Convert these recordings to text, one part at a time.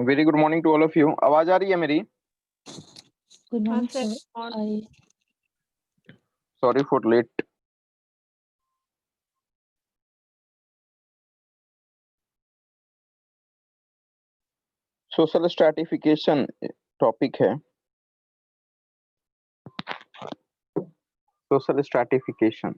Very good morning to all of you. आवाज आ रही है मेरी? Good morning sir. Sorry for late. Social stratification topic है। सोशल स्ट्रैटिफिकेशन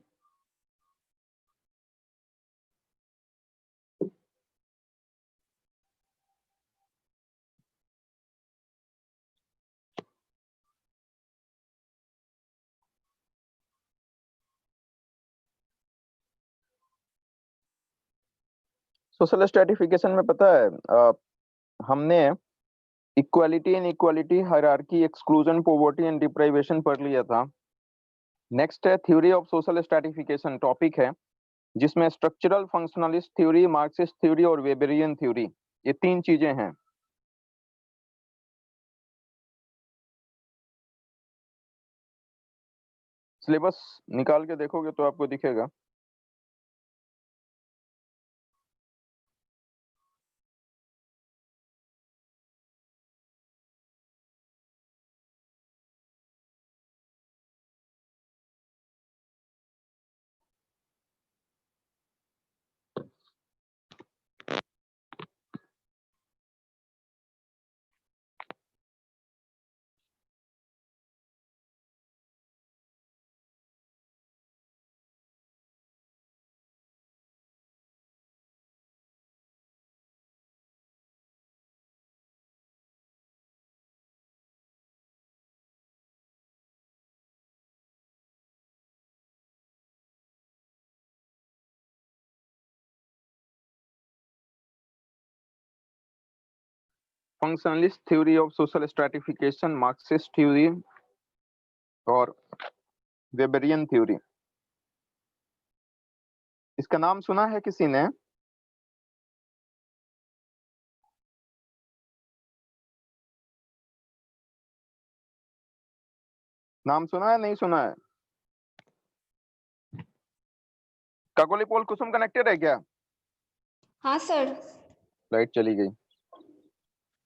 सोशल स्ट्रैटिफिकेशन में पता है हमने equality and equality, hierarchy, exclusion, poverty and deprivation पढ़ लिया था। नेक्स्ट है theory of social stratification topic है, जिसमें structural, functionalist theory, Marxist theory और वेबरियन थ्योरी, ये 3 चीजें हैं। सिलेबस निकाल के देखोगे तो आपको दिखेगा। Functionalist theory of social stratification, Marxist theory और वेबरियन थ्योरी। इसका नाम सुना है किसी ने? नाम सुना है, नहीं सुना है? काकोली पोल कुसुम कनेक्टेड है क्या? हाँ सर। लाइट चली गई।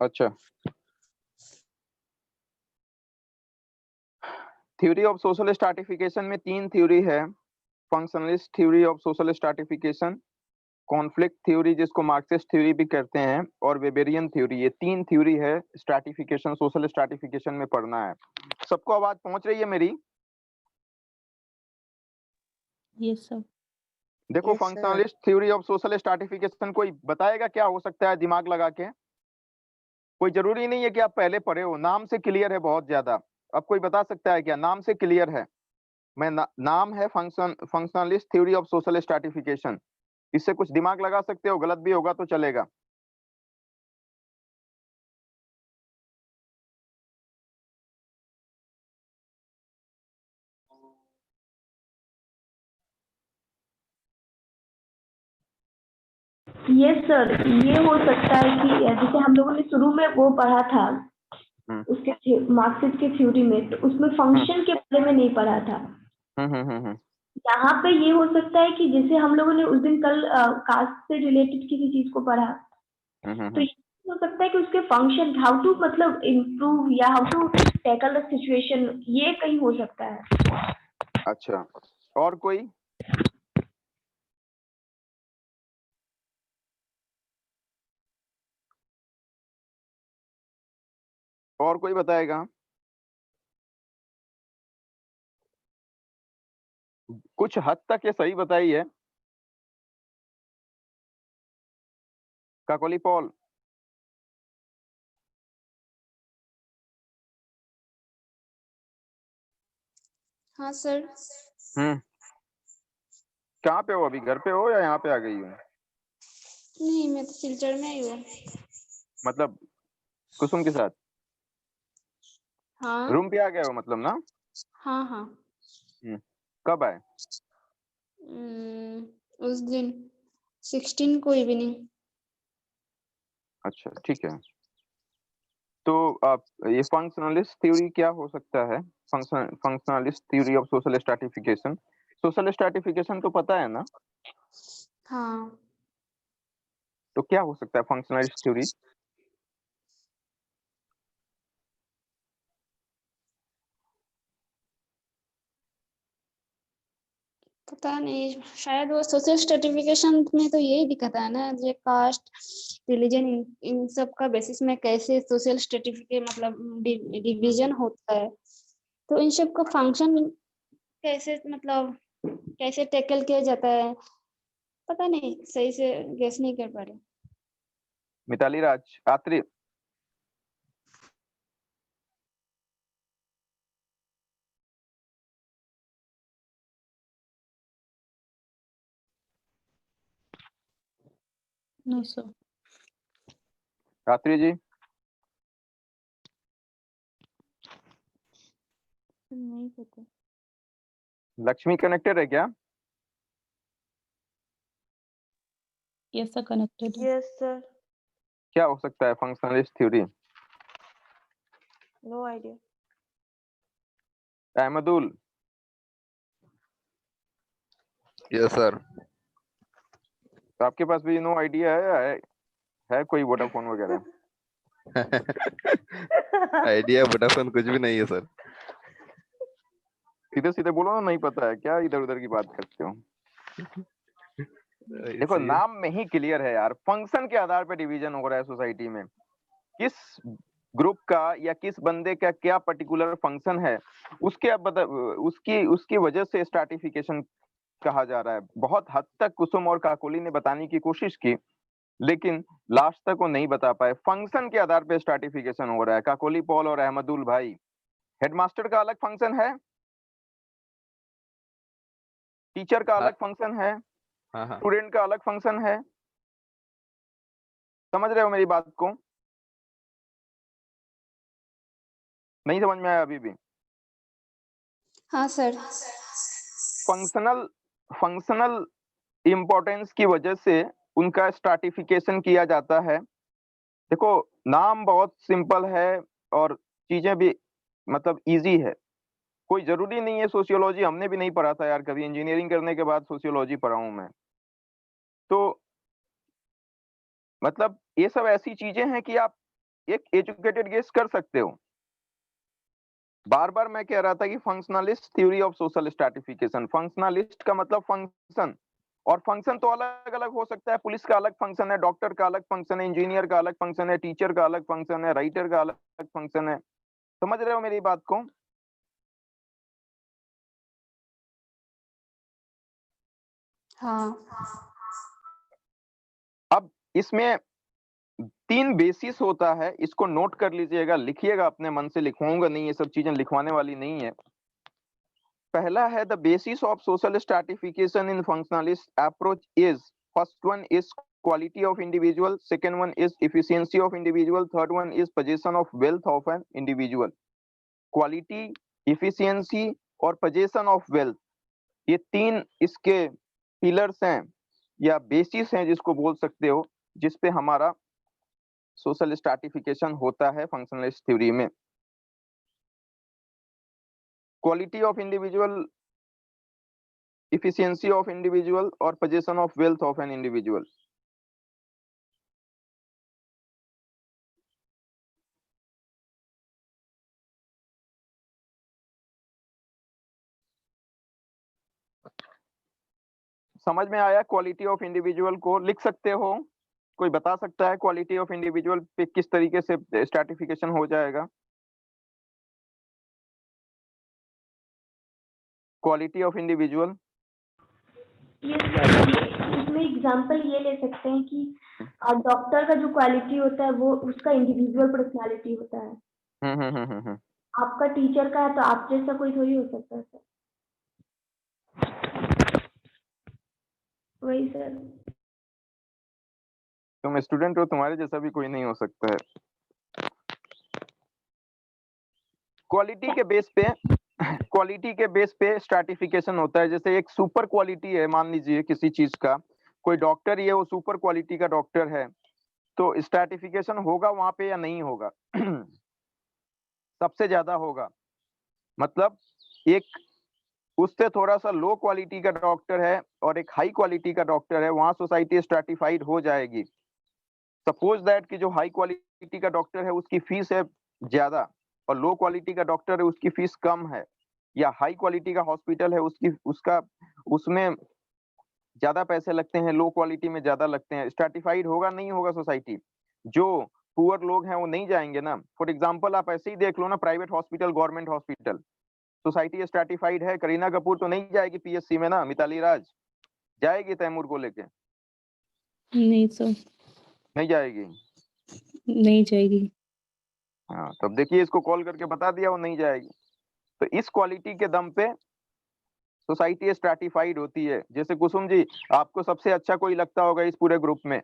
अच्छा, थ्योरी ऑफ सोशल स्ट्रैटिफिकेशन में 3 थ्योरी है। Functionalist theory of social stratification, conflict theory जिसको मार्क्सिस्ट थ्योरी भी कहते हैं, और वेबेरियन थ्योरी। ये 3 थ्योरी है स्ट्रैटिफिकेशन, सोशल स्ट्रैटिफिकेशन में पढ़ना है। सबको आवाज पहुंच रही है मेरी? Yes sir. देखो, Yes, sir. Functionalist theory of social stratification कोई बताएगा क्या हो सकता है दिमाग लगा के? कोई जरूरी नहीं है कि आप पहले पढ़े हो, नाम से क्लियर है बहुत ज्यादा। अब कोई बता सकता है क्या? नाम से क्लियर है। नाम है functionalist theory of social stratification. इससे कुछ दिमाग लगा सकते हो, गलत भी होगा तो चलेगा। यस सर, ये हो सकता है कि जैसे हम लोगों ने शुरू में वो पढ़ा था उसके मार्क्सिस्ट के थ्योरी में, तो उसमें फंक्शन के बारे में नहीं पढ़ा था। यहाँ पे ये हो सकता है कि जैसे हम लोगों ने उस दिन कल कास्ट से रिलेटेड किसी चीज को पढ़ा, तो ये हो सकता है कि उसके फंक्शन, हाउ टू मतलब इम्प्रूव या how to tackle the situation, ये कहीं हो सकता है। अच्छा, और कोई? और कोई बताएगा? कुछ हद तक ये सही बताई है काकोली पॉल। हाँ सर। कहाँ पे हो अभी? घर पे हो या यहाँ पे आ गई हो? नहीं, मैं तो सिलचर में ही हूँ। मतलब कुसुम के साथ हाँ रूम पे आ गए हो मतलब ना? हाँ हाँ। कब आए? उस दिन 16 को इवनिंग। अच्छा, ठीक है। तो आप ये फंक्शनलिस्ट थ्योरी क्या हो सकता है? Functionalist theory of social stratification. Social stratification तो पता है ना? हाँ, तो क्या हो सकता है फंक्शनलिस्ट थ्योरी? पता नहीं, शायद वो सोशल स्ट्रेटिफिकेशन में तो यही दिखाता है ना, ये कास्ट, रिलीजन, इन सब का बेसिस में कैसे सोशल स्ट्रेटिफिकेशन मतलब डिवीजन होता है, तो इन सब का फंक्शन कैसे मतलब कैसे टैकल किया जाता है, पता नहीं, सही से गेस नहीं कर पा रहे। मिताली राज आत्री। No sir. आत्री जी, नहीं पता। लक्ष्मी कनेक्टेड है क्या? यस सर, कनेक्टेड है। Yes, sir. क्या हो सकता है functionalist theory? No idea. Ahmadul. Yes sir. तो आपके पास भी नो आइडिया है कोई वोडाफोन वगैरह? आइडिया वोडाफोन कुछ भी नहीं है सर। सीधे सीधे बोलो ना, नहीं पता है क्या? इधर उधर की बात करते हो। देखो, इसी- नाम में ही क्लियर है यार, फंक्शन के आधार पर डिवीजन हो रहा है सोसाइटी में। किस ग्रुप का या किस बंदे का क्या पर्टिकुलर फंक्शन है, उसकी उसकी वजह से स्ट्रैटिफिकेशन कहा जा रहा है। बहुत हद तक कुसुम और काकोली ने बताने की कोशिश की, लेकिन लास्ट तक वो नहीं बता पाए। फंक्शन के आधार पर स्ट्रैटिफिकेशन हो रहा है। काकोली पॉल और अहमदुल भाई, हेडमास्टर का अलग फंक्शन है, टीचर का अलग फंक्शन है, हाँ हाँ। स्टूडेंट का अलग फंक्शन है। समझ रहे हो मेरी बात को? नहीं समझ में आया अभी भी? हाँ सर। फंक्शनल इम्पोर्टेंस की वजह से उनका स्ट्रैटिफिकेशन किया जाता है। देखो, नाम बहुत सिंपल है और चीजें भी मतलब इजी है। कोई जरूरी नहीं है सोशियोलॉजी, हमने भी नहीं पढ़ा था यार कभी, इंजीनियरिंग करने के बाद सोशियोलॉजी पढ़ा हूं मैं। तो मतलब ये सब ऐसी चीजें हैं कि आप एक एजुकेटेड गेस कर सकते हो। बार बार मैं कह रहा था कि functionalist theory of social stratification, functionalist का मतलब फंक्शन, और फंक्शन तो अलग अलग हो सकता है। पुलिस का अलग फंक्शन है, डॉक्टर का अलग फंक्शन है, इंजीनियर का अलग फंक्शन है, टीचर का अलग फंक्शन है, राइटर का अलग फंक्शन है। समझ रहे हो मेरी बात को? हाँ अब इसमें 3 बेसिस होता है, इसको नोट कर लीजिएगा, लिखिएगा अपने मन से, लिखवाऊंगा नहीं, ये सब चीजें लिखवाने वाली नहीं है। पहला है the basis of social stratification in functionalist approach is, first one is quality of individual, second one is efficiency of individual, third one is possession of wealth of an individual. Quality, efficiency और possession of wealth, ये 3 इसके pillars हैं या basis हैं जिसको बोल सकते हो, जिस पे हमारा सोशल स्ट्रैटिफिकेशन होता है फंक्शनलिस्ट थ्योरी में। Quality of individual, efficiency of individual और possession of wealth of an individual। समझ में आया? क्वालिटी ऑफ इंडिविजुअल को लिख सकते हो? कोई बता सकता है क्वालिटी ऑफ इंडिविजुअल पे किस तरीके से स्ट्रैटिफिकेशन हो जाएगा? क्वालिटी ऑफ इंडिविजुअल, ये इसमें एग्जांपल ये ले सकते हैं कि डॉक्टर का जो क्वालिटी होता है वो उसका इंडिविजुअल पर्सनालिटी होता है। आपका टीचर का है तो आप जैसा कोई थोड़ी हो सकता है सर। वही सर। तुम स्टूडेंट हो, तुम्हारे जैसा भी कोई नहीं हो सकता है। क्वालिटी के बेस पे स्ट्रैटिफिकेशन होता है। जैसे एक सुपर क्वालिटी है, मान लीजिए किसी चीज का, कोई डॉक्टर ही है, वो सुपर क्वालिटी का डॉक्टर है, तो स्ट्रैटिफिकेशन होगा वहां पे या नहीं होगा? सबसे ज्यादा होगा। मतलब एक उससे थोड़ा सा लो क्वालिटी का डॉक्टर है और एक हाई क्वालिटी का डॉक्टर है, वहां सोसाइटी स्ट्रैटिफाइड हो जाएगी। सपोज दैट कि जो हाई क्वालिटी का डॉक्टर है उसकी फीस है ज्यादा और लो क्वालिटी का डॉक्टर है उसकी फीस कम है, या हाई क्वालिटी का हॉस्पिटल है उसमें ज्यादा पैसे लगते हैं, लो क्वालिटी में ज्यादा लगते हैं। स्ट्रैटिफाइड होगा नहीं होगा सोसाइटी? जो पुअर लोग हैं वो नहीं जाएंगे ना। फॉर एग्जांपल आप ऐसे ही देख लो ना, private hospital, government hospital, society stratified है। करीना कपूर तो नहीं जाएगी पीएससी में ना, मिताली राज जाएगी तैमूर को लेके? नहीं सर, नहीं जाएगी। नहीं जाएगी। हाँ, तब देखिए, इसको कॉल करके बता दिया वो नहीं जाएगी। तो इस क्वालिटी के दम पे सोसाइटी स्ट्रैटिफाइड होती है। जैसे कुसुम जी, आपको सबसे अच्छा कोई लगता होगा इस पूरे ग्रुप में,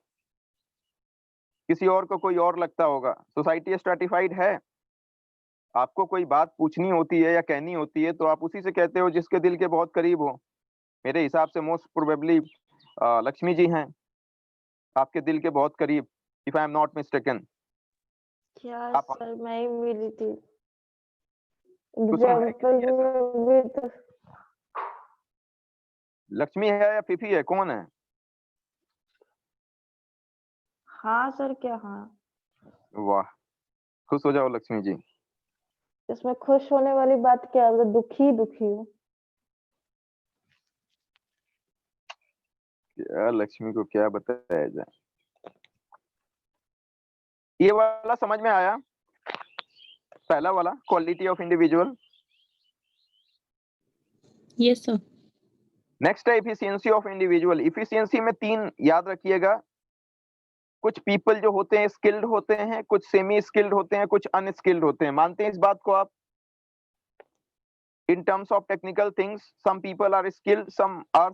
किसी और को कोई और लगता होगा, सोसाइटी स्ट्रैटिफाइड है। आपको कोई बात पूछनी होती है या कहनी होती है तो आप उसी से कहते हो जिसके दिल के बहुत करीब हो। मेरे हिसाब से मोस्ट प्रोबेबली लक्ष्मी जी हैं आपके दिल के बहुत करीब, if I am not mistaken. क्या आप सर, मैं ही मिली थी कुसुम है कि एग्जाम्पल नहीं है? में भी तो। लक्ष्मी है या फिफी है, कौन है? हाँ सर, क्या हाँ? वाह, खुश हो जाओ लक्ष्मी जी। इसमें खुश होने वाली बात क्या है? दुखी दुखी हूँ। क्या लक्ष्मी को क्या बताया जाए। ये वाला समझ में आया? पहला वाला quality of individual. Yes sir. Next है इफिशियंसी ऑफ इंडिविजुअल। इफिशियंसी में 3 याद रखिएगा। कुछ पीपल जो होते हैं स्किल्ड होते हैं, कुछ सेमी स्किल्ड होते हैं, कुछ अनस्किल्ड होते हैं। मानते हैं इस बात को आप? In terms of technical things, some people are skilled, some are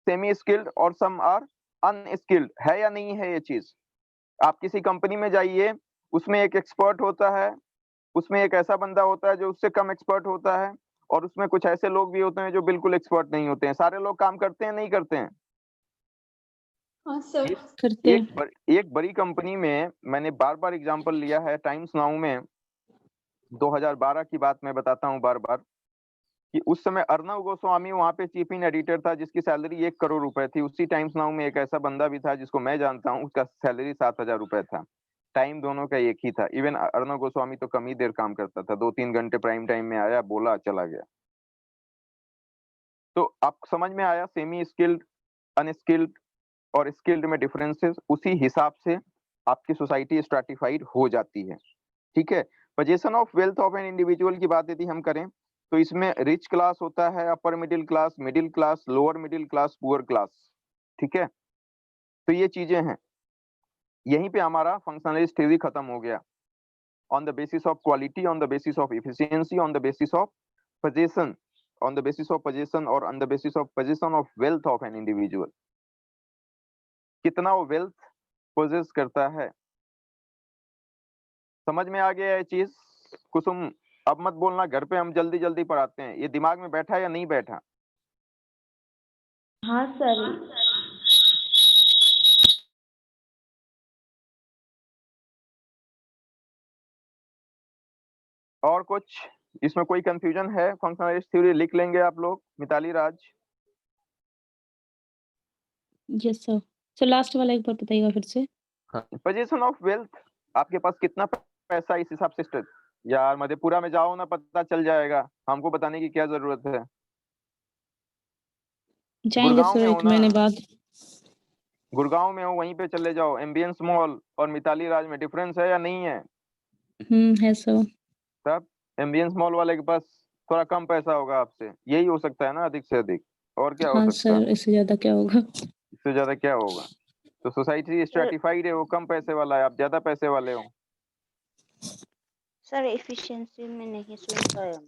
semi skilled और सम आर अनस्किल्ड। है या नहीं है ये चीज? आप किसी कंपनी में जाइए, उसमें एक एक्सपर्ट होता है, उसमें एक ऐसा बंदा होता है जो उससे कम एक्सपर्ट होता है, और उसमें कुछ ऐसे लोग भी होते हैं जो बिल्कुल एक्सपर्ट नहीं होते हैं। सारे लोग काम करते हैं नहीं करते हैं? हाँ सर। करते हैं। एक बड़ी कंपनी में मैंने बार बार एग्जांपल लिया है, टाइम्स नाउ में 2012 की बात मैं बताता हूँ बार बार, कि उस समय अर्नव गोस्वामी वहां पे चीफ इन एडिटर था जिसकी सैलरी 1 करोड़ रुपए थी। उसी टाइम्स नाउ में एक ऐसा बंदा भी था जिसको मैं जानता हूँ, उसका सैलरी 7,000 रुपए था। टाइम दोनों का एक ही था। इवन अर्नव गोस्वामी तो कम ही देर काम करता था, 2-3 घंटे प्राइम टाइम में आया, बोला, चला गया। तो आप समझ में आया सेमी स्किल्ड, अनस्किल्ड और स्किल्ड में डिफरेंसेस। उसी हिसाब से आपकी सोसाइटी स्ट्रैटिफाइड हो जाती है। ठीक है। Position of wealth of an individual की बात यदि हम करें तो इसमें रिच क्लास होता है, upper middle class, middle class, lower middle class, poor class. ठीक है। तो ये चीजें हैं। यहीं पे हमारा फंक्शनलिस्ट थ्योरी खत्म हो गया। On the basis of quality, on the basis of efficiency, on the basis of position, on the basis of position और on the basis of position of wealth of an individual. कितना वो wealth poses करता है। समझ में आ गया ये चीज? कुसुम अब मत बोलना, घर पे हम जल्दी जल्दी पढ़ाते हैं। ये दिमाग में बैठा या नहीं बैठा? हाँ सर। और कुछ इसमें कोई कंफ्यूजन है? फंक्शनलिस्ट थ्योरी लिख लेंगे आप लोग। मिताली राज, यस सर। सर लास्ट वाला एक बार बताइएगा फिर से। पोजीशन ऑफ वेल्थ, आपके पास कितना पैसा, इस हिसाब से यार मधेपुरा में जाओ ना, पता चल जाएगा। हमको बताने की क्या जरूरत है? जाएंगे गुड़गांव सर में हो 1 ना? महीने बाद। गुड़गांव में हो, वहीं पे चले जाओ। एम्बियंस मॉल और मिताली राज में डिफरेंस है या नहीं है? है सर। तब एम्बियंस मॉल वाले के पास थोड़ा कम पैसा होगा आपसे, यही हो सकता है ना अधिक से अधिक। और क्या हो हाँ सकता है? सर, इससे ज्यादा क्या होगा? इससे ज्यादा क्या होगा? तो सोसाइटी स्ट्रैटिफाइड है, वो कम पैसे वाला है, आप ज्यादा पैसे वाले हो। सर एफिशिएंसी में नहीं सुन पाया।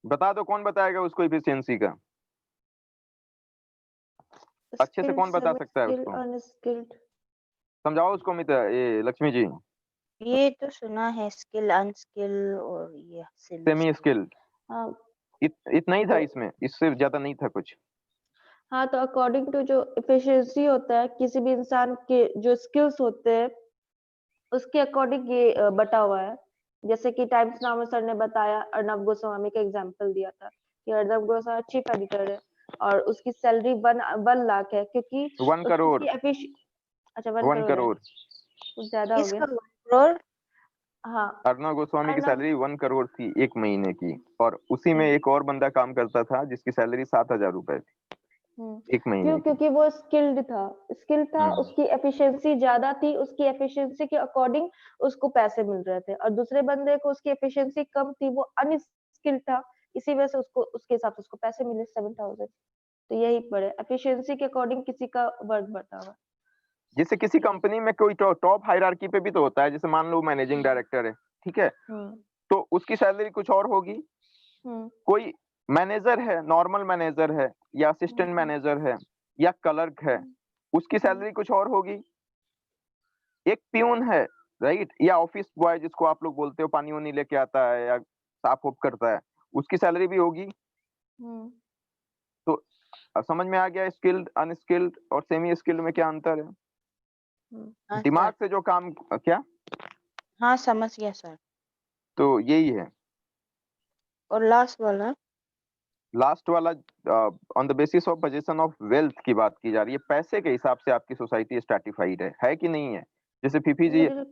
बता दो, कौन बताएगा उसको इफिशियंसी का? अच्छे से कौन बता सकता है उसको? अनस्किल्ड। समझाओ उसको ये लक्ष्मी जी। ये तो सुना है स्किल अनस्किल और ये सेमी स्किल्ड, हाँ इतना ही था तो इसमें, इससे ज्यादा नहीं था कुछ। हाँ तो अकॉर्डिंग टू जो एफिशिएंसी होता है किसी भी इंसान के जो स्किल्स होते हैं उसके अकॉर्डिंग ये बटा हुआ है। जैसे कि टाइम्स नाउ में सर ने बताया, अर्नब गोस्वामी का एग्जांपल दिया था कि अर्नब गोस्वामी चीफ एडिटर है और उसकी सैलरी 1 लाख है क्योंकि 1 करोड़, अच्छा 1 1 करोड़ है, करोड़। कुछ ज्यादा हो इसका गया। करोड़। हाँ अर्नब गोस्वामी की अर्नब सैलरी 1 करोड़ थी 1 महीने की, और उसी में एक और बंदा काम करता था जिसकी सैलरी 7,000 रुपए थी 1 महीने क्यों? की। क्योंकि वो स्किल्ड था, हम्म। उसकी एफिशिएंसी ज्यादा थी, उसकी एफिशिएंसी के अकॉर्डिंग उसको पैसे मिल रहे थे। और दूसरे बंदे को उसकी एफिशिएंसी कम थी, वो अनस्किल्ड था, इसी वजह से उसको उसके हिसाब से उसको पैसे मिले 7,000। तो यही पड़े, एफिशिएंसी के अकॉर्डिंग किसी का वर्क बटा हुआ। जैसे किसी कंपनी में कोई टॉप हायरार्की पे भी तो होता है, जैसे मान लो मैनेजिंग डायरेक्टर है, ठीक है, हम्म तो उसकी सैलरी कुछ और होगी। हम्म कोई मैनेजर है, नॉर्मल मैनेजर है या असिस्टेंट मैनेजर है या क्लर्क है, उसकी सैलरी कुछ और होगी। एक प्यून है, राइट, या ऑफिस बॉय जिसको आप लोग बोलते हो, पानी वानी लेके आता है या साफ उफ करता है, उसकी सैलरी भी होगी। हम्म तो अब समझ में आ गया स्किल्ड, अनस्किल्ड और सेमी स्किल्ड में क्या अंतर है? हाँ दिमाग सर। से जो काम, क्या? हाँ समझ गया सर। तो यही है। और लास्ट वाला on the basis of position of wealth की बात की जा रही है। पैसे के हिसाब से आपकी सोसाइटी स्ट्रैटिफाइड है कि नहीं है? जैसे मिडिल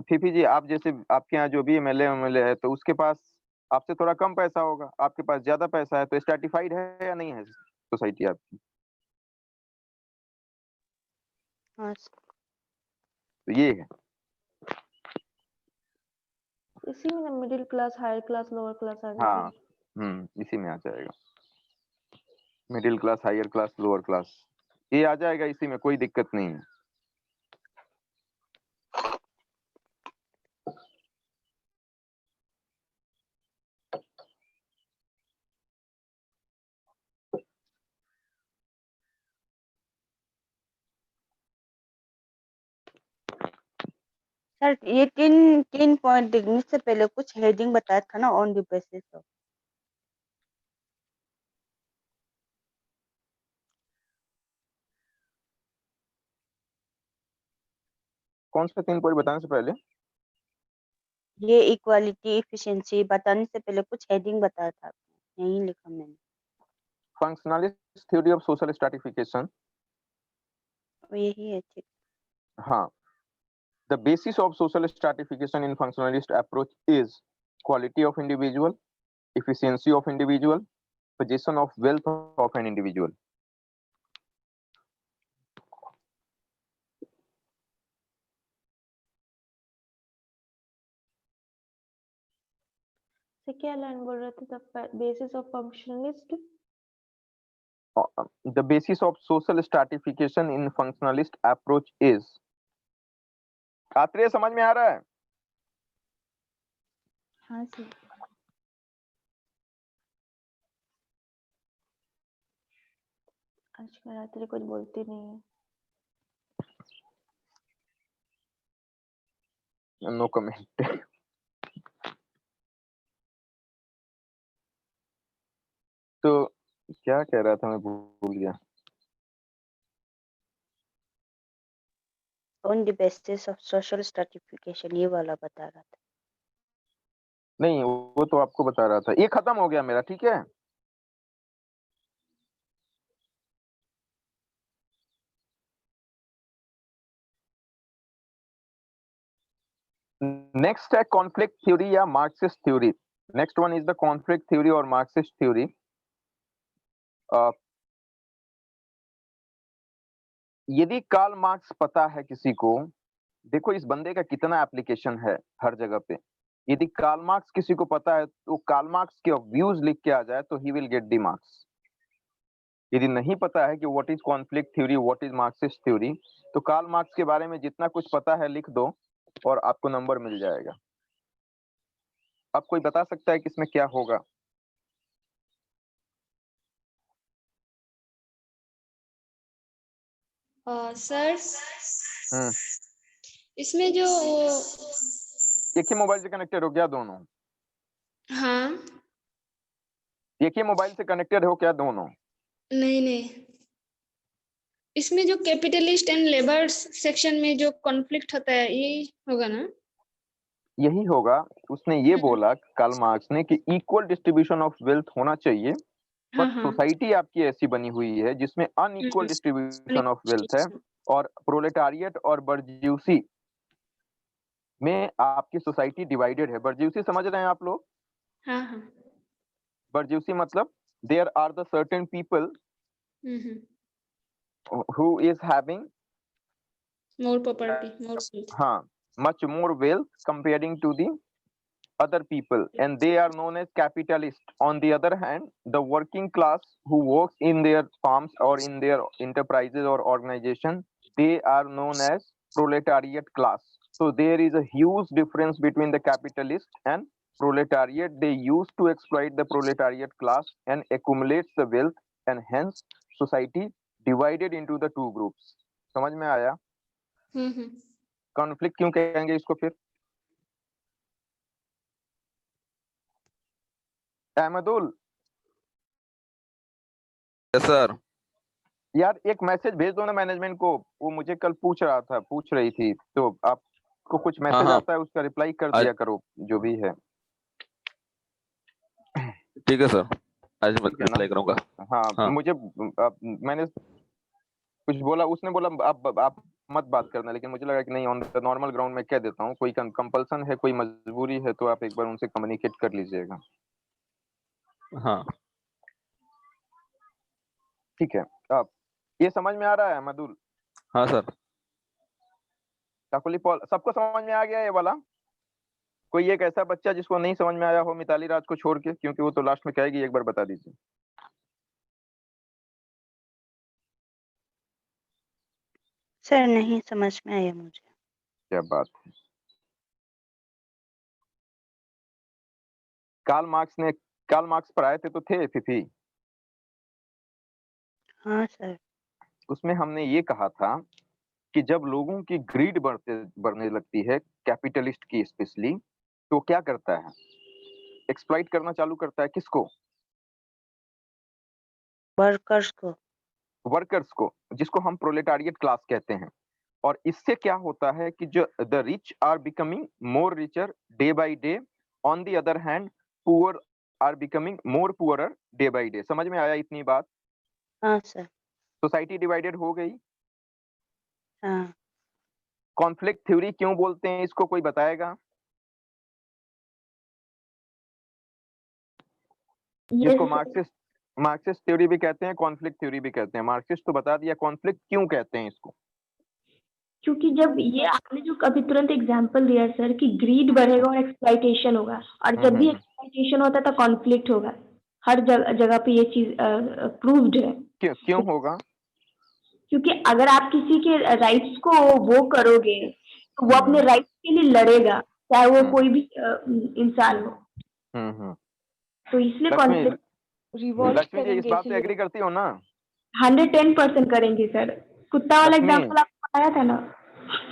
फीफी जी, आप जैसे आपके यहाँ जो भी एमएलए है तो उसके पास आपसे थोड़ा कम पैसा होगा, आपके पास ज्यादा पैसा है, तो स्ट्रैटिफाइड है या नहीं है सोसाइटी आपकी? हाँ तो ये है। इसी में ना middle class, higher class, lower class आ हाँ, जाएगी। इसी में आ जाएगा। Middle class, higher class, lower class, ये आ जाएगा इसी में, कोई दिक्कत नहीं है। सर ये तीन तीन पॉइंट देखने से पहले कुछ हेडिंग बताया था ना, ऑन द बेसिस ऑफ। कौन से 3 पॉइंट बताने से पहले? ये इक्वालिटी एफिशिएंसी बताने से पहले कुछ हेडिंग बताया था आपने, यही लिखा मैंने। Functionalist theory of social stratification. यही है, ठीक। हाँ, the basis of social stratification in functionalist approach is quality of individual, efficiency of individual, possession of wealth of an individual. से क्या लाइन बोल रहे थे तब? Basis of functionalist. The basis of social stratification in functionalist approach is, Atreya समझ में आ रहा है? हाँ सर। आज का रात्रि कुछ बोलती नहीं है। No comment. तो क्या कह रहा था, मैं भूल गया। On the basis of social stratification, ये वाला बता रहा था। नहीं, वो तो आपको बता रहा था। ये खत्म हो गया मेरा, ठीक है। नेक्स्ट है कॉन्फ्लिक्ट थ्योरी या Marxist theory. Next one is the conflict theory और मार्क्सिस्ट थ्योरी। यदि कार्ल मार्क्स पता है किसी को, देखो इस बंदे का कितना एप्लीकेशन है हर जगह पे। यदि कार्ल मार्क्स किसी को पता है तो कार्ल मार्क्स के व्यूज लिख के आ जाए तो he will get the marks. यदि नहीं पता है कि what is conflict theory, what is Marxist theory, तो कार्ल मार्क्स के बारे में जितना कुछ पता है लिख दो और आपको नंबर मिल जाएगा। अब कोई बता सकता है कि इसमें क्या होगा? सर हम्म, इसमें जो एक ही मोबाइल से कनेक्टेड हो क्या दोनों? हाँ एक ही मोबाइल से कनेक्टेड हो क्या दोनों? नहीं, इसमें जो कैपिटलिस्ट एंड लेबर सेक्शन में जो कॉन्फ्लिक्ट होता है ये होगा ना? यही होगा। उसने ये बोला कार्ल मार्क्स ने कि इक्वल डिस्ट्रीब्यूशन ऑफ वेल्थ होना चाहिए, हाँ बट हाँ सोसाइटी आपकी ऐसी बनी हुई है जिसमें अनइक्वल डिस्ट्रीब्यूशन ऑफ वेल्थ है, और प्रोलेटारिएट और बर्ज्यूसी में आपकी सोसाइटी डिवाइडेड है। बर्ज्यूसी समझ रहे हैं आप लोग? हाँ हाँ बर्ज्यूसी मतलब there are the certain people hmm who is having more property more हाँ much more wealth comparing to the other people, and they are known as capitalists. On the other hand, the working class who works in their farms or in their enterprises or organization, they are known as proletariat class. So there is a huge difference between the capitalist and proletariat. They used to exploit the proletariat class and accumulates the wealth, and hence society divided into the two groups. समझ में आया? Conflict क्यों कहेंगे इसको फिर? Ahmadul, yes sir. यार एक message भेज दो ना मैनेजमेंट को, वो मुझे कल पूछ रही थी, तो आपको कुछ मैसेज हाँ। आता है उसका रिप्लाई कर आज- दिया करो जो भी है। ठीक है सर, आज मैं ठीक है ना? रिप्लाई करूंगा। हाँ, हाँ। मुझे मैंने कुछ बोला, उसने बोला आप मत बात करना, लेकिन मुझे लगा कि नहीं, ऑन द नॉर्मल ग्राउंड में कह देता हूँ। कोई कंपल्सन है, कोई मजबूरी है, तो आप एक बार उनसे कम्युनिकेट कर लीजिएगा। हाँ ठीक है, अब ये समझ में आ रहा है अहमदुल? हाँ सर। काकुली पॉल, सबको समझ में आ गया ये वाला? कोई एक ऐसा बच्चा जिसको नहीं समझ में आया हो, मिताली राज को छोड़ के, क्योंकि वो तो लास्ट में कहेगी, एक बार बता दीजिए। सर नहीं समझ में आया मुझे। क्या बात है। कार्ल मार्क्स पढ़ाए थे तो थे फिफी। हाँ सर। उसमें हमने ये कहा था कि जब लोगों की ग्रीड बढ़ने लगती है, कैपिटलिस्ट की स्पेशली, तो क्या करता है? एक्सप्लॉइट करना चालू करता है। किसको? वर्कर्स को। वर्कर्स को, जिसको हम प्रोलेटारिएट क्लास कहते हैं। और इससे क्या होता है कि जो the rich are becoming more richer day by day, on the other hand poor are becoming more poorer day by day. समझ में आया इतनी बात? हाँ सर। सोसाइटी डिवाइडेड हो गई। हाँ। कॉन्फ्लिक्ट थ्योरी क्यों बोलते हैं इसको, कोई बताएगा? जिसको मार्क्सिस्ट थ्योरी भी कहते हैं, कॉन्फ्लिक्ट थ्योरी भी कहते हैं। मार्क्सिस्ट तो बता दिया, कॉन्फ्लिक्ट क्यों कहते हैं इसको? क्योंकि जब ये आपने जो अभी तुरंत एग्जांपल दिया सर कि ग्रीड बढ़ेगा और एक्सप्लॉइटेशन होगा, और जब भी एक्सप्लॉइटेशन होता है तो कॉन्फ्लिक्ट होगा। हर जगह पे ये चीज प्रूव्ड है। क्यों होगा? क्योंकि अगर आप किसी के राइट्स को वो करोगे तो वो अपने राइट्स के लिए लड़ेगा, चाहे वो कोई भी इंसान हो। तो इसलिए कॉन्फ्लिक्ट लक्ष्मी जी इस बात से एग्री करती हो ना? 110% करेंगे सर। कुत्ता वाला लक्ष्मी। एग्जांपल आपको आया था ना?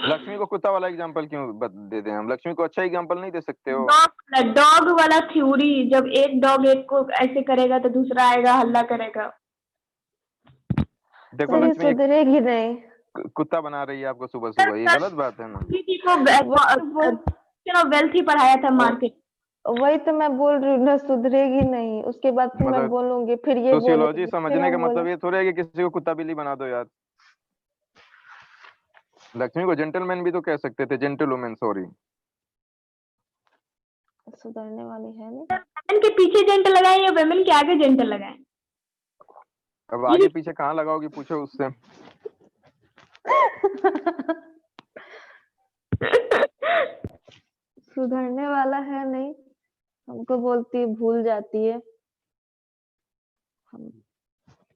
लक्ष्मी को कुत्ता वाला एग्जांपल क्यों दे दें हम? लक्ष्मी को अच्छा एग्जांपल नहीं दे सकते हो? डॉग वाला थ्योरी, जब एक डॉग एक को ऐसे करेगा तो दूसरा आएगा हल्ला करेगा। देखो सर ये लक्ष्मी, सुधरेगी नहीं। कुत्ता बना रही है आपको सुबह सुबह, ये गलत बात है ना? किसी को वेल्थ ही पढ़ाया था मार्केट। वही तो मैं बोल रही हूँ ना, सुधरेगी नहीं। उसके बाद फिर मैं मतलब बोलूंगी, फिर ये सोशियोलॉजी बोलूंगी, फिर समझने का हम मतलब ये थोड़ा है कि किसी को कुत्ता बिल्ली बना दो यार। लक्ष्मी को जेंटलमैन भी तो कह सकते थे, जेंटलवुमेन, सॉरी। सुधरने वाली है नहीं। वेमेन के पीछे जेंटल लगाए या वेमेन के आगे जेंटल लगाए? अब आगे पीछे कहाँ लगाओगी, पूछो उससे। सुधरने वाला है नहीं, हमको बोलती है, भूल जाती है।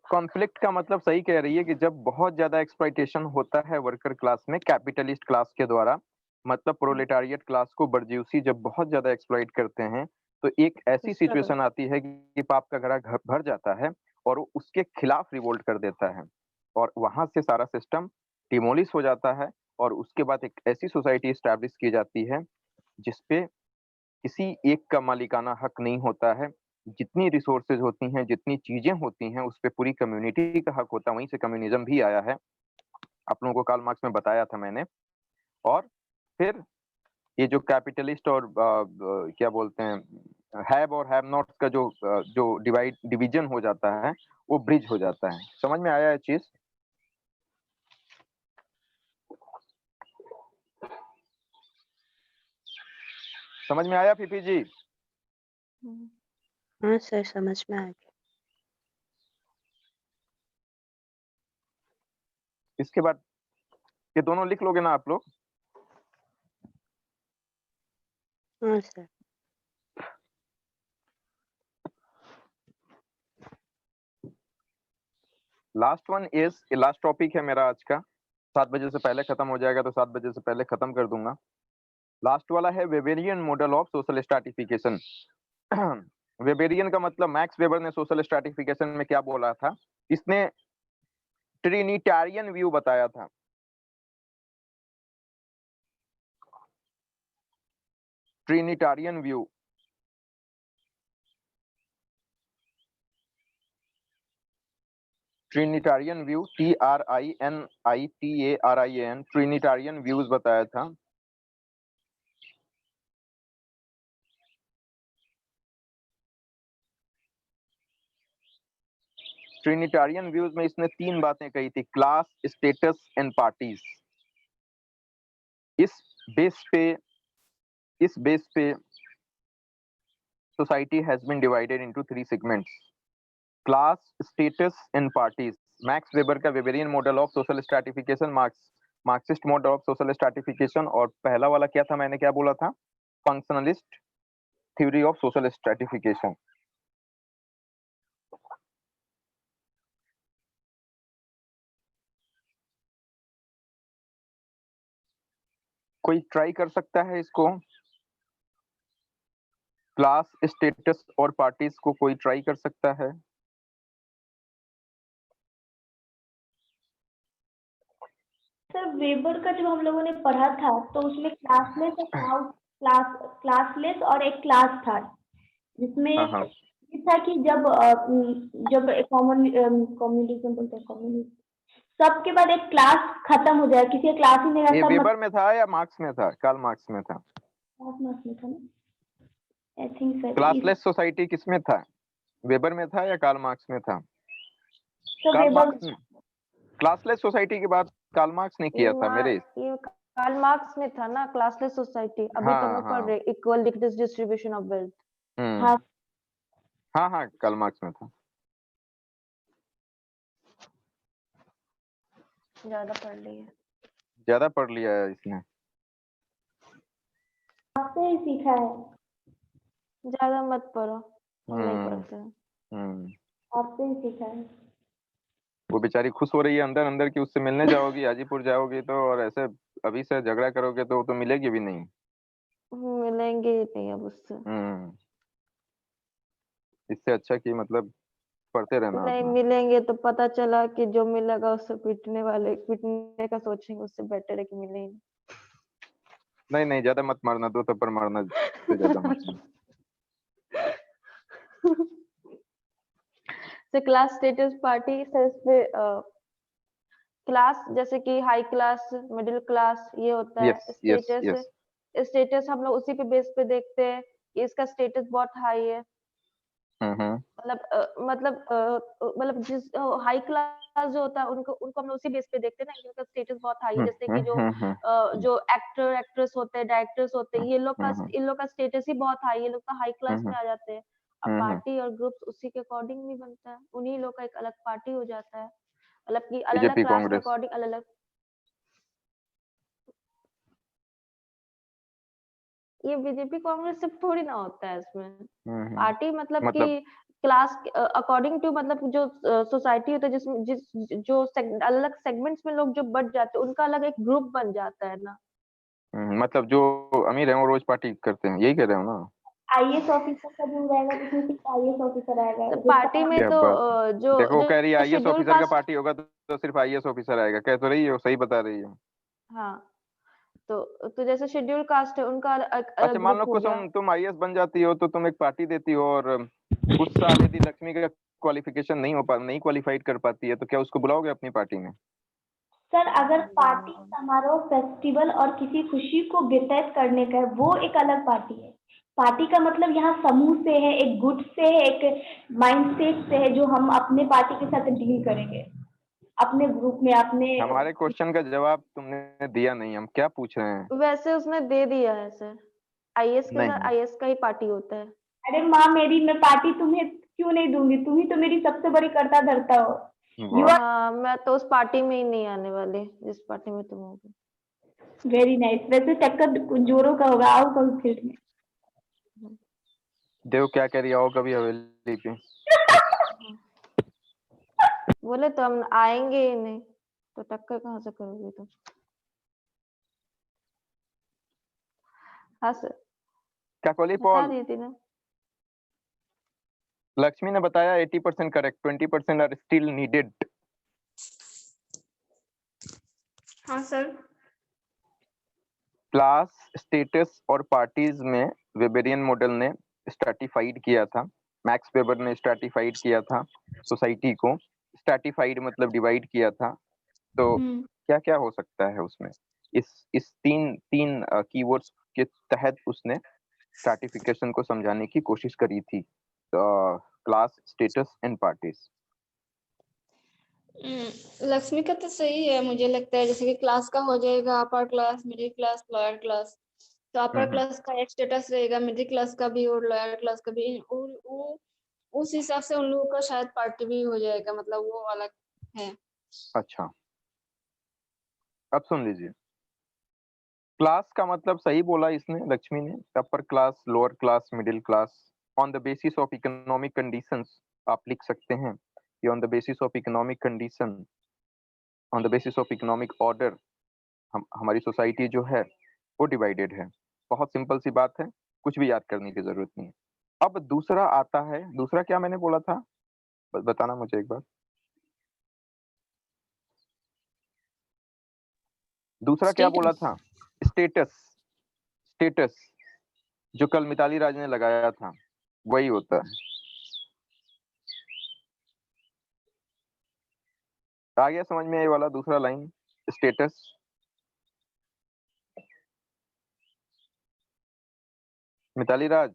कॉन्फ्लिक्ट का मतलब सही कह रही है कि जब बहुत ज्यादा एक्सप्लॉइटेशन होता है वर्कर क्लास में कैपिटलिस्ट क्लास के द्वारा, मतलब प्रोलेटारिएट क्लास को बर्ज्यूसी जब बहुत ज्यादा एक्सप्लॉइट करते हैं, तो एक ऐसी सिचुएशन आती है कि पाप का घड़ा भर जाता है और वो उसके खिलाफ रिवोल्ट कर देता है, और वहां से सारा सिस्टम डिमोलिश हो जाता है, और उसके बाद एक ऐसी सोसाइटी स्टैब्लिश की जाती है जिसपे किसी एक का मालिकाना हक नहीं होता है। जितनी रिसोर्सेज होती हैं, जितनी चीजें होती हैं, उस पे पूरी कम्युनिटी का हक होता है। वहीं से कम्युनिज्म भी आया है, आप लोगों को कार्ल मार्क्स में बताया था मैंने। और फिर ये जो कैपिटलिस्ट और क्या बोलते हैं, हैव और हैव नॉट का जो डिवीजन हो जाता है, वो ब्रिज हो जाता है। समझ में आया है चीज? समझ में आया पीपी जी? हाँ सर, समझ में आ गया। इसके बाद ये दोनों लिख लोगे ना आप लोग? हाँ sir. Last one is, last topic है मेरा आज का। 7 बजे से पहले खत्म हो जाएगा, तो 7 बजे से पहले खत्म कर दूंगा। लास्ट वाला है Weberian model of social stratification. Weberian का मतलब, मैक्स वेबर ने सोशल स्ट्रैटिफिकेशन में क्या बोला था? इसने ट्रिनिटारियन व्यू बताया था। ट्रिनिटारियन व्यू, ट्रिनिटारियन व्यू, TRINITARIAN, ट्रिनिटारियन व्यूज बताया था। ट्रिनिटारियन व्यूज में इसने 3 बातें कही थी: क्लास, स्टेटस एंड पार्टीज। इस बेस पे society has been divided into 3 segments: class, status and parties. Max Weber का Weberian model of social stratification, Marxist model of social stratification, और पहला वाला क्या था, मैंने क्या बोला था? Functionalist theory of social stratification. कोई ट्राई कर सकता है इसको? क्लास, स्टेटस और पार्टीज को कोई ट्राई कर सकता है? सर वेबर का जब हम लोगों ने पढ़ा था तो उसमें क्लासलेस और क्लासलेस और एक क्लास था, जिसमें ये था कि जब कम्युनिज्म बोलते हैं, सबके बाद एक क्लास खत्म हो जाए, किसी का क्लास ही नहीं ये रहता, वेबर में था या मार्क्स में था? कार्ल मार्क्स में था। I think sir classless society किसमें था? वेबर में था या कार्ल मार्क्स में था? कार्ल वेबर मार्क्स ने क्लासलेस सोसाइटी की बात कार्ल मार्क्स ने किया था मेरे। ये कार्ल मार्क्स में था ना क्लासलेस सोसाइटी। अभी तो हम लोग पढ़ रहे इक्वल डिस्ट्रीब्यूशन ऑफ वेल्थ। हाँ हाँ हाँ कार्ल मार्क्स में था। ज्यादा पढ़ लिए, ज्यादा पढ़ लिया है इसने। आपसे ही सीखा है, ज्यादा मत पढ़ो, हम नहीं हम्म, पढ़ते हैं। आपसे ही सीखा है। वो बेचारी खुश हो रही है अंदर अंदर कि उससे मिलने जाओगी, हाजीपुर जाओगी तो, और ऐसे अभी से झगड़ा करोगे तो वो तो मिलेगी भी नहीं। मिलेंगे ही नहीं अब उससे। इससे अच्छा कि मतलब पढ़ते रहना नहीं अपना। मिलेंगे तो पता चला कि जो मिलेगा उससे पिटने का सोचेंगे, उससे बेटर है कि मिले ही नहीं। नहीं नहीं ज्यादा मत मारना, दो थप्पड़ मारना से ज्यादा मत मारना। तो क्लास स्टेटस पार्टी सर, इस पे क्लास जैसे कि हाई क्लास, मिडिल क्लास ये होता है। Yes yes yes. स्टेटस हम लोग उसी पे बेस पे देखते हैं कि इसका स्टेटस बहुत हाई है। मतलब जिस हाई क्लास जो होता है उनको उनको हम लोग उसी बेस पे देखते हैं ना कि उनका स्टेटस बहुत हाई है। जैसे कि जो एक्टर एक्ट्रेस होते हैं, डायरेक्टर्स होते हैं, ये लोग का इन लोग का स्टेटस ही बहुत हाई है, ये लोग का हाई क्लास में आ जाते हैं। अब पार्टी और ग्रुप्स उसी के अकॉर्डिंग नहीं बनता है, उन्हीं लोग का एक अलग पार्टी हो जाता है। मतलब कि अलग अलग बीजेपी क्लास के कांग्रेस। अकॉर्डिंग अलग अलग। ये बीजेपी कांग्रेस सब थोड़ी ना होता है इसमें। पार्टी मतलब कि क्लास अकॉर्डिंग टू, मतलब जो सोसाइटी होता है जिसमें जो अलग अलग सेगमेंट्स में लोग जो बढ़ जाते हैं उनका अलग एक ग्रुप बन जाता है ना। मतलब जो अमीर है वो रोज पार्टी करते हैं, यही कह रहे हो ना? आईएएस ऑफिसर का जो रहेगा तो उसमें सिर्फ आईएएस ऑफिसर आएगा, तो पार्टी में क्या तो बात है। जो देखो जो कह रही है आईएएस शेड्यूल ऑफिसर का कास्ट। पार्टी होगा तो सिर्फ आईएएस ऑफिसर आएगा, कह तो रही है, वो सही बता रही है। हाँ, तो जैसे शेड्यूल कास्ट है उनका अच्छा अलग मान लो ग्रुप हो कुछ गया। तुम आईएएस बन जाती हो तो तुम एक पार्टी देती हो, और उस साल यदि लक्ष्मी का क्वालिफिकेशन नहीं क्वालिफाइड कर पाती है तो क्या उसको बुलाओगे अपनी पार्टी में? सर अगर पार्टी समारोह फेस्टिवल और किसी खुशी को व्यतीत करने का है वो एक अलग पार्टी है। पार्टी का मतलब यहाँ समूह से है, एक गुट से है, एक माइंडसेट से है जो हम अपने पार्टी के साथ डील करेंगे, अपने ग्रुप में अपने। हमारे क्वेश्चन का जवाब तुमने दिया नहीं, हम क्या पूछ रहे हैं? वैसे उसने दे दिया है सर, आईएएस के साथ नहीं। आईएएस का ही पार्टी होता है। अरे माँ मेरी, मैं पार्टी तुम्हें क्यों नहीं दूंगी, तुम ही तो मेरी सबसे बड़ी कर्ता धर्ता हो। यू आर हाँ, मैं तो उस पार्टी में ही नहीं आने वाली जिस पार्टी में तुम होगे। Very nice. वैसे टक्कर जोरों का होगा, आओ कभी फील्ड में। देखो क्या कह रही हो कभी हवेली पे। बोले तो हम आएंगे ही नहीं, तो टक्कर कहाँ से करोगे तुम? हाँ सर, क्या कोली बता पॉल? दी थी ना। लक्ष्मी ने बताया 80% करेक्ट, 20% आर स्टिल नीडेड। हाँ सर। क्लास स्टेटस और पार्टीज में वेबेरियन मॉडल ने स्ट्रैटिफाइड किया था, मैक्स वेबर ने स्ट्रैटिफाइड किया था सोसाइटी को। स्ट्रैटिफाइड मतलब डिवाइड किया था। तो क्या क्या हो सकता है उसमें? इस तीन तीन कीवर्ड्स के तहत उसने स्ट्रैटिफिकेशन को समझाने की कोशिश करी थी। Class status and parties. Lakshmi का तो सही है, मुझे लगता है जैसे कि क्लास का हो जाएगा upper class, middle class, lower class. तो अपर क्लास का एक स्टेटस रहेगा, मिडिल क्लास का भी और लोअर क्लास का भी। उस हिसाब से उन लोगों का शायद पार्टी भी हो जाएगा, मतलब वो अलग है। अच्छा अब सुन लीजिए, क्लास का मतलब सही बोला इसने, लक्ष्मी ने। Upper class, lower class, middle class. On the basis of economic conditions आप लिख सकते हैं कि on the basis of economic condition, on the basis of economic order हमारी सोसाइटी जो है वो डिवाइडेड है। बहुत सिंपल सी बात है, कुछ भी याद करने की जरूरत नहीं है। अब दूसरा आता है, दूसरा क्या मैंने बोला था बताना मुझे एक बार। दूसरा क्या बोला था? स्टेटस। स्टेटस जो कल मिताली राज ने लगाया था वही होता है। आ गया समझ में ये वाला दूसरा लाइन स्टेटस? मिताली राज,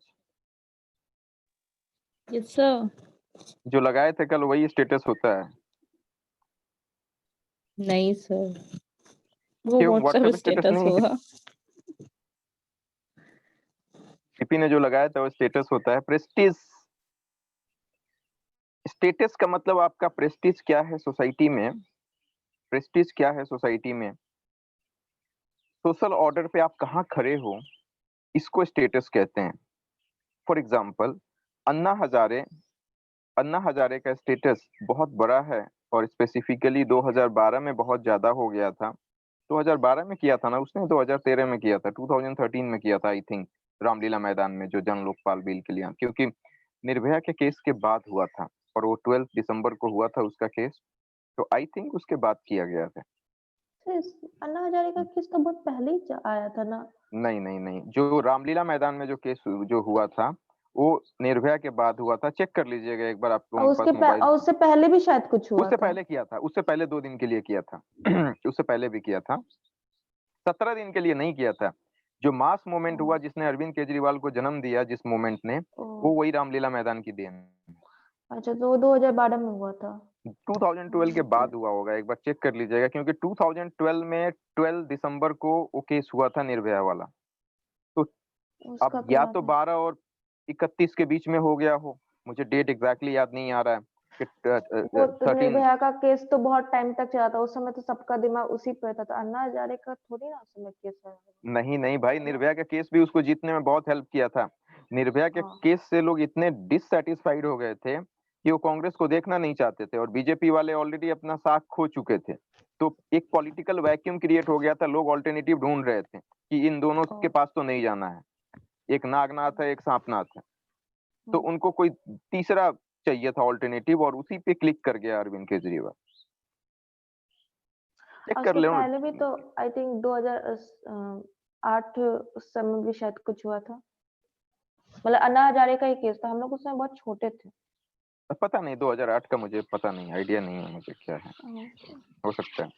यस सर। जो लगाए थे कल वही स्टेटस होता है? नहीं सर, वो क्यों व्हाट्सएप व्हाट्सएप स्टेटस स्टेटस नहीं? हुआ। सीपी ने जो लगाया था वो स्टेटस होता है। प्रेस्टीज, स्टेटस का मतलब आपका प्रेस्टीज क्या है सोसाइटी में, प्रेस्टीज क्या है सोसाइटी में, सोशल ऑर्डर पे आप कहाँ खड़े हो, इसको स्टेटस कहते हैं। फॉर एग्जाम्पल अन्ना हजारे का स्टेटस बहुत बड़ा है और स्पेसिफिकली 2012 में बहुत ज्यादा हो गया था। 2012 में किया था ना उसने, 2013 में किया था, 2013 में किया था आई थिंक, रामलीला मैदान में जो जन लोकपाल बिल के लिए, क्योंकि निर्भया के केस के बाद हुआ था और वो 12 दिसंबर को हुआ था उसका केस, तो आई थिंक उसके बाद किया गया था। अन्ना हजारे का केस तो बहुत पहले ही आया था ना। नहीं, जो रामलीला मैदान में जो केस जो हुआ था वो निर्भया के बाद हुआ था, चेक कर लीजिएगा एक बार, आपको और उससे पहले भी शायद कुछ हुआ उससे था। पहले किया था, उससे पहले 2 दिन के लिए किया था उससे पहले भी किया था, 17 दिन के लिए नहीं किया था। जो मास मूवमेंट हुआ जिसने अरविंद केजरीवाल को जन्म दिया, जिस मूवमेंट ने, वो वही रामलीला मैदान की देन। अच्छा, तो 2012 में हुआ था। 2012 के बाद हुआ होगा, एक बार चेक कर लीजिएगा, क्योंकि 2012 में 12 दिसंबर को वो केस हुआ था निर्भया वाला। तो उसका अब तो या याद तो है। 12 और 31 के बीच में हो गया हो, मुझे डेट एग्जैक्टली याद नहीं आ रहा है कि वो तो 13। निर्भया का केस तो बहुत टाइम तक चला था, उस समय तो सबका दिमाग उसी पे था, तो अन्ना हजारे का थोड़ी ना उस समय केस है। नहीं भाई, निर्भया का केस भी उसको जीतने में बहुत हेल्प किया था। निर्भया के हाँ। केस से लोग इतने डिससेटिस्फाइड हो गए थे कि वो कांग्रेस को देखना नहीं चाहते थे, और बीजेपी वाले ऑलरेडी अपना साख खो चुके थे, तो एक पॉलिटिकल वैक्यूम क्रिएट हो गया था। लोग ऑल्टरनेटिव ढूंढ रहे थे कि इन दोनों के पास तो नहीं जाना है, एक नागनाथ है एक सांपनाथ है, तो उनको कोई तीसरा चाहिए था ऑल्टरनेटिव, और उसी पे क्लिक कर गया अरविंद केजरीवाल। चेक कर उसके ले। पहले भी तो आई थिंक 2008 उस समय भी शायद कुछ हुआ था, मतलब अन्ना हजारे का ही केस था, हम लोग उस समय बहुत छोटे थे। पता नहीं 2008 का मुझे पता नहीं, आइडिया नहीं है मुझे क्या है, हो सकता है।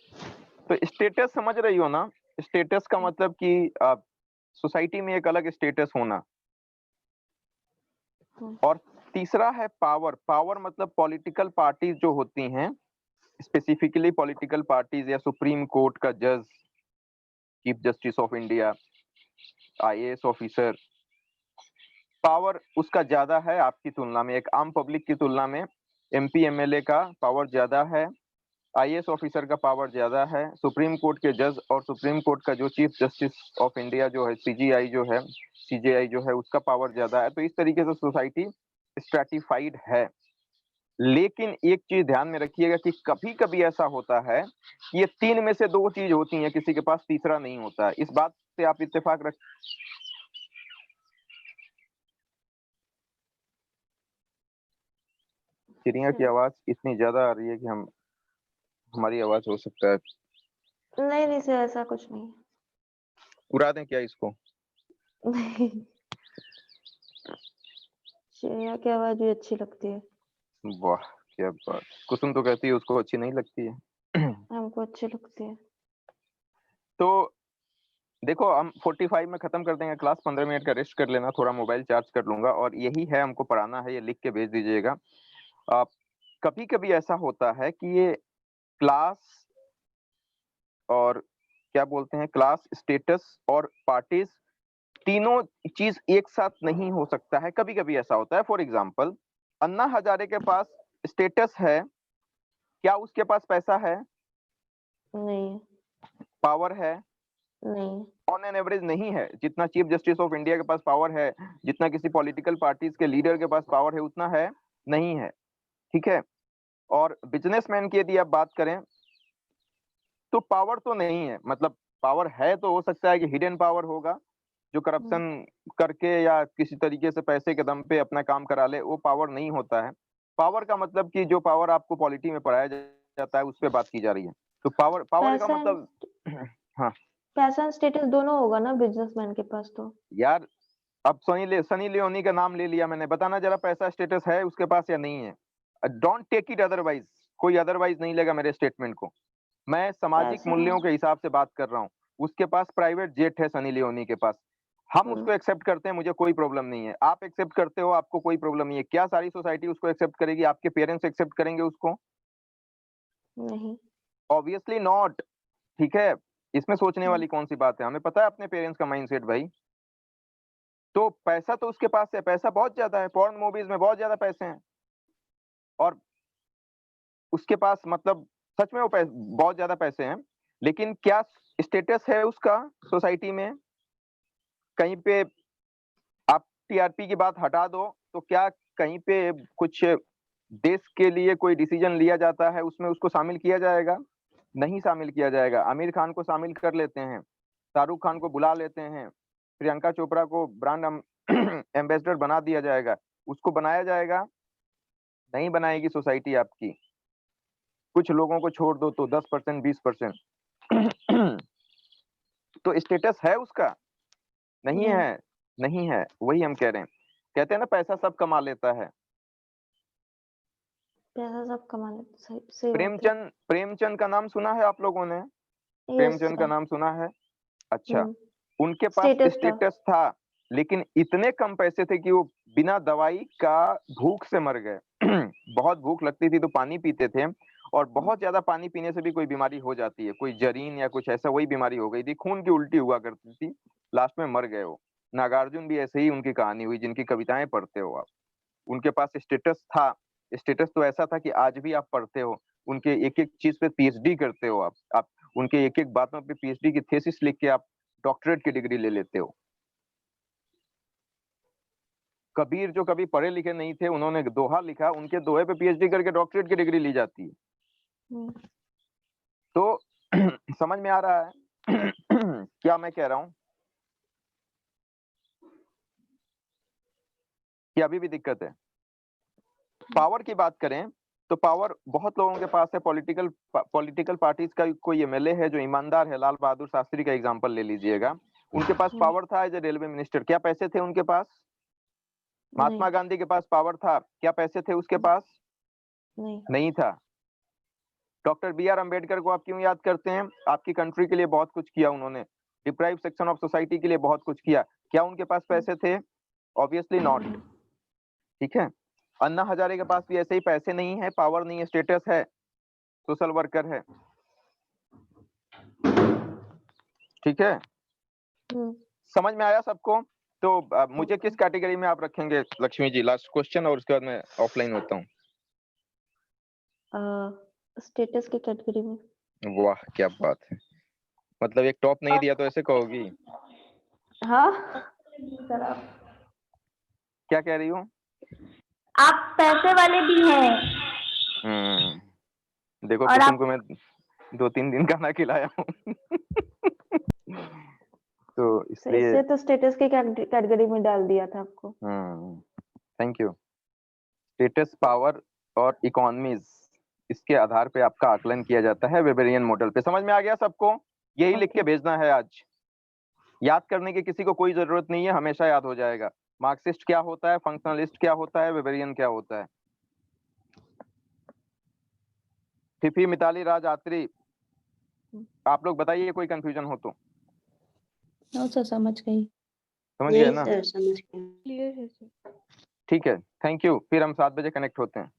तो स्टेटस समझ रही हो ना, स्टेटस का मतलब कि सोसाइटी में एक अलग स्टेटस होना। और तीसरा है पावर। पावर मतलब पॉलिटिकल पार्टीज जो होती हैं, स्पेसिफिकली पॉलिटिकल पार्टीज या सुप्रीम कोर्ट का जज, chief justice of India, IAS officer, power उसका ज्यादा है आपकी तुलना में, एक आम पब्लिक की तुलना में एमपी एमएलए का पावर ज्यादा है, आईएएस ऑफिसर का पावर ज्यादा है, सुप्रीम कोर्ट के जज और सुप्रीम कोर्ट का जो चीफ जस्टिस ऑफ इंडिया जो है, सीजीआई जो है, सीजेआई जो है, उसका पावर ज्यादा है। तो इस तरीके से सोसाइटी स्ट्रैटिफाइड है। लेकिन एक चीज ध्यान में रखिएगा कि कभी कभी ऐसा होता है कि ये 3 में से 2 चीज होती हैं, किसी के पास तीसरा नहीं होता है। इस बात से आप इत्तेफाक रख। चिड़िया की आवाज इतनी ज्यादा आ रही है कि हमारी आवाज हो सकता है। नहीं सर, ऐसा कुछ नहीं। उड़ा दें क्या इसको? नहीं, चिड़िया की आवाज भी अच्छी लगती है। वाह क्या बात। कुसुम तो कहती है उसको अच्छी नहीं लगती है। हमको अच्छी लगती है। तो देखो, हम 45 में खत्म कर देंगे क्लास, 15 मिनट का रेस्ट कर लेना, थोड़ा मोबाइल चार्ज कर लूंगा, और यही है हमको पढ़ाना है, ये लिख के भेज दीजिएगा। कभी कभी ऐसा होता है कि ये क्लास और क्या बोलते हैं, क्लास, स्टेटस और पार्टीज, तीनों चीज एक साथ नहीं हो सकता है। कभी कभी ऐसा होता है। फॉर एग्जाम्पल, अन्ना हजारे के पास स्टेटस है, क्या उसके पास पैसा है? नहीं। पावर है? नहीं। ऑन एन एवरेज नहीं है। जितना चीफ जस्टिस ऑफ इंडिया के पास पावर है, जितना किसी पॉलिटिकल पार्टीज के लीडर के पास पावर है, उतना है नहीं है, ठीक है। और बिजनेसमैन की यदि आप बात करें तो पावर तो नहीं है, मतलब पावर है तो हो सकता है कि हिडन पावर होगा, जो करप्शन करके या किसी तरीके से पैसे के दम पे अपना काम करा ले, वो पावर नहीं होता है। पावर का मतलब कि जो पावर आपको पॉलिटी में पढ़ाया जाता है उस पर बात की जा रही है। तो पावर का मतलब हाँ, पैसा स्टेटस दोनों होगा ना बिजनेसमैन के पास तो। यार अब सनी लियोनी का नाम ले लिया मैंने, बताना जरा पैसा स्टेटस है उसके पास या नहीं है। डोंट टेक इट अदरवाइज, कोई अदरवाइज नहीं लेगा मेरे स्टेटमेंट को। मैं सामाजिक कैसे? मूल्यों के हिसाब से बात कर रहा हूँ। उसके पास प्राइवेट जेट है सनी लियोनी के पास, हम उसको एक्सेप्ट करते हैं, मुझे कोई प्रॉब्लम नहीं है। आप एक्सेप्ट करते हो, आपको कोई प्रॉब्लम नहीं है। क्या सारी सोसाइटी उसको एक्सेप्ट करेगी? आपके पेरेंट्स एक्सेप्ट करेंगे उसको? नहीं। Obviously not. ठीक है, इसमें सोचने वाली कौन सी बात है? हमें पता है अपने पेरेंट्स का माइंडसेट भाई। तो पैसा तो उसके पास है, पैसा बहुत ज्यादा है, पॉर्न मूवीज में बहुत ज्यादा पैसे हैं, और उसके पास मतलब सच में वो बहुत ज्यादा पैसे हैं, लेकिन क्या स्टेटस है उसका सोसाइटी में? कहीं पे आप टीआरपी की बात हटा दो, तो क्या कहीं पे कुछ देश के लिए कोई डिसीजन लिया जाता है, उसमें उसको शामिल किया जाएगा? नहीं शामिल किया जाएगा। आमिर खान को शामिल कर लेते हैं, शाहरुख खान को बुला लेते हैं, प्रियंका चोपड़ा को ब्रांड एम्बेसडर बना दिया जाएगा, उसको बनाया जाएगा? नहीं बनाएगी सोसाइटी आपकी। कुछ लोगों को छोड़ दो तो 10% 20%। तो स्टेटस है उसका? नहीं नहीं। है, नहीं है। वही हम कह रहे हैं, कहते हैं ना पैसा सब कमा लेता है। पैसा सब कमा लेते, सही सही बात है। प्रेमचंद का नाम सुना है आप लोगों ने? यस प्रेमचंद का सर। नाम सुना है? अच्छा, हम्म, उनके पास स्टेटस था। स्टेटस था, लेकिन इतने कम पैसे थे कि वो बिना दवाई का भूख से मर गए। बहुत भूख लगती थी तो पानी पीते थे, और बहुत ज्यादा पानी पीने से भी कोई बीमारी हो जाती है, कोई जरीन या कुछ ऐसा, वही बीमारी हो गई थी, खून की उल्टी हुआ करती थी, लास्ट में मर गए वो। नागार्जुन भी ऐसे ही उनकी कहानी हुई, जिनकी कविताएं पढ़ते हो आप। उनके पास स्टेटस था। स्टेटस तो ऐसा था कि आज भी आप पढ़ते हो, उनके एक एक चीज पे पीएचडी करते हो आप उनके एक एक बातों पे पीएचडी की थीसिस लिख के आप डॉक्टरेट की डिग्री ले लेते हो। कबीर जो कभी पढ़े लिखे नहीं थे, उन्होंने दोहा लिखा, उनके दोहे पे पीएचडी करके डॉक्टरेट की डिग्री ली जाती है। हम्म, तो समझ में आ रहा है क्या मैं कह रहा हूं? कि अभी भी दिक्कत है? पावर की बात करें तो पावर बहुत लोगों के पास है। पॉलिटिकल पार्टीज का कोई एमएलए है जो ईमानदार है, लाल बहादुर शास्त्री का एग्जांपल ले लीजिएगा। उनके पास पावर था एज ए रेलवे मिनिस्टर, क्या पैसे थे उनके पास? महात्मा नहीं। गांधी के पास पावर था, क्या पैसे थे उसके पास? नहीं। नहीं था। डॉक्टर बी आर अम्बेडकर को आप क्यों याद करते हैं? आपकी कंट्री के लिए बहुत कुछ किया उन्होंने, डिप्राइव सेक्शन ऑफ सोसाइटी के लिए बहुत कुछ किया। क्या उनके पास पैसे थे? Obviously not. ठीक है, अन्ना हजारे के पास भी ऐसे ही पैसे नहीं है, पावर नहीं है, स्टेटस है, सोशल वर्कर है। ठीक है, समझ में आया सबको? तो मुझे किस कैटेगरी में आप रखेंगे लक्ष्मी जी? लास्ट क्वेश्चन, और उसके बाद मैं ऑफलाइन होता हूँ। स्टेटस की कैटेगरी में। वाह क्या बात है, मतलब एक टॉप नहीं दिया तो ऐसे कहोगी? हाँ, सर आप क्या कह रही हूँ? आप पैसे वाले भी हैं देखो और कुसुम आप को मैं 2-3 दिन खाना खिलाया हूँ। तो इसलिए इससे तो स्टेटस की कैटेगरी में डाल दिया था आपको। Thank you. स्टेटस, पावर और इकोनॉमीज, इसके आधार पे आपका आकलन किया जाता है वेबेरियन मॉडल पे। समझ में आ गया सबको? यही लिख के भेजना है आज। याद करने की किसी को कोई जरूरत नहीं है, हमेशा याद हो जाएगा। मार्क्सिस्ट क्या होता है, फंक्शनलिस्ट क्या होता है, वेबेरियन क्या होता है। फिफी, मिताली, राज, आत्री, आप लोग बताइए कोई कंफ्यूजन हो तो। नो सर, समझ गई। समझ गए नहीं ना? सर, समझ गए। क्लियर है सर। ठीक है, थैंक यू। फिर हम 7 बजे कनेक्ट होते हैं।